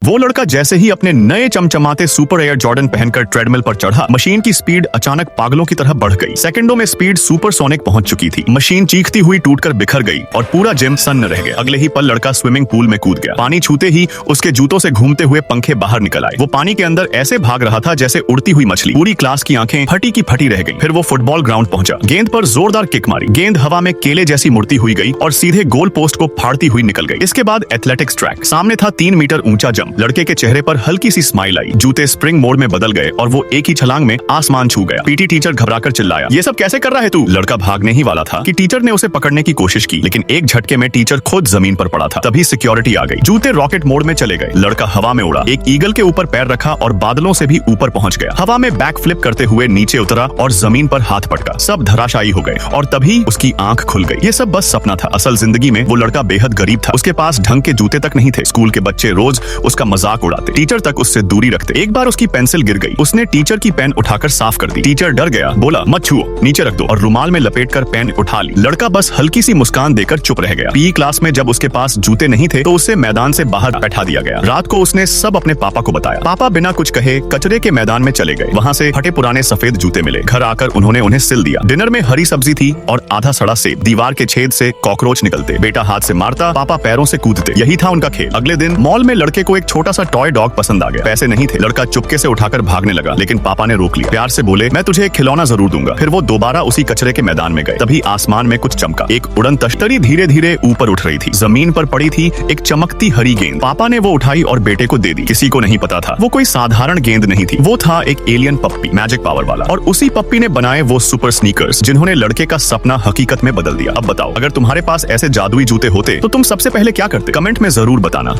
वो लड़का जैसे ही अपने नए चमचमाते सुपर एयर जॉर्डन पहनकर ट्रेडमिल पर चढ़ा, मशीन की स्पीड अचानक पागलों की तरह बढ़ गई। सेकंडों में स्पीड सुपरसोनिक पहुंच चुकी थी। मशीन चीखती हुई टूटकर बिखर गई और पूरा जिम सन्न रह गया। अगले ही पल लड़का स्विमिंग पूल में कूद गया। पानी छूते ही उसके जूतों से घूमते हुए पंखे बाहर निकल आए। वो पानी के अंदर ऐसे भाग रहा था जैसे उड़ती हुई मछली। पूरी क्लास की आंखें फटी की फटी रह गईं। फिर वो फुटबॉल ग्राउंड पहुंचा, गेंद पर जोरदार किक मारी। गेंद हवा में केले जैसी मुड़ती हुई गई और सीधे गोल पोस्ट को फाड़ती हुई निकल गई। इसके बाद एथलेटिक्स ट्रैक, सामने था 3 मीटर ऊंचा जंप। लड़के के चेहरे पर हल्की सी स्माइल आई। जूते स्प्रिंग मोड में बदल गए और वो एक ही छलांग में आसमान छू गया। पीटी टीचर घबराकर चिल्लाया, ये सब कैसे कर रहा है तू? लड़का भागने ही वाला था कि टीचर ने उसे पकड़ने की कोशिश की, लेकिन एक झटके में टीचर खुद जमीन पर पड़ा था। तभी सिक्योरिटी आ गई। जूते रॉकेट मोड में चले गए। लड़का हवा में उड़ा, एक ईगल के ऊपर पैर रखा और बादलों से भी ऊपर पहुंच गया। हवा में बैक फ्लिप करते हुए नीचे उतरा और जमीन पर हाथ पटका। सब धराशायी हो गए और तभी उसकी आंख खुल गई। ये सब बस सपना था। असल जिंदगी में वो लड़का बेहद गरीब था। उसके पास ढंग के जूते तक नहीं थे। स्कूल के बच्चे रोज उसका मजाक उड़ाते, टीचर तक उससे दूरी रखते। एक बार उसकी पेंसिल गिर गई। उसने टीचर की पेन उठाकर साफ कर दी। टीचर डर गया, बोला मत छुओ, नीचे रख दो, और रुमाल में लपेटकर पेन उठा ली। लड़का बस हल्की सी मुस्कान देकर चुप रह गया। पीई क्लास में जब उसके पास जूते नहीं थे तो उसे मैदान से बाहर बैठा दिया गया। रात को उसने सब अपने पापा को बताया। पापा बिना कुछ कहे कचरे के मैदान में चले गए। वहाँ से फटे पुराने सफेद जूते मिले। घर आकर उन्होंने उन्हें सिल दिया। डिनर में हरी सब्जी थी और आधा सड़ा सेब। दीवार के छेद से कॉकरोच निकलते। बेटा हाथ से मारता, पापा पैरों से कूदते। यही था उनका खेल। अगले दिन मॉल में लड़के को एक छोटा सा टॉय डॉग पसंद आ गया। पैसे नहीं थे। लड़का चुपके से उठाकर भागने लगा, लेकिन पापा ने रोक लिया। प्यार से बोले, मैं तुझे एक खिलौना जरूर दूंगा। फिर वो दोबारा उसी कचरे के मैदान में गए। तभी आसमान में कुछ चमका। एक उड़न तश्तरी धीरे धीरे ऊपर उठ रही थी। जमीन पर पड़ी थी एक चमकती हरी गेंद। पापा ने वो उठाई और बेटे को दे दी। किसी को नहीं पता था वो कोई साधारण गेंद नहीं थी। वो था एक एलियन पप्पी, मैजिक पावर वाला। और उसी पप्पी ने बनाए वो सुपर स्नीकर्स जिन्होंने लड़के का सपना हकीकत में बदल दिया। अब बताओ, अगर तुम्हारे पास ऐसे जादुई जूते होते तो तुम सबसे पहले क्या करते? कमेंट में जरूर बताना।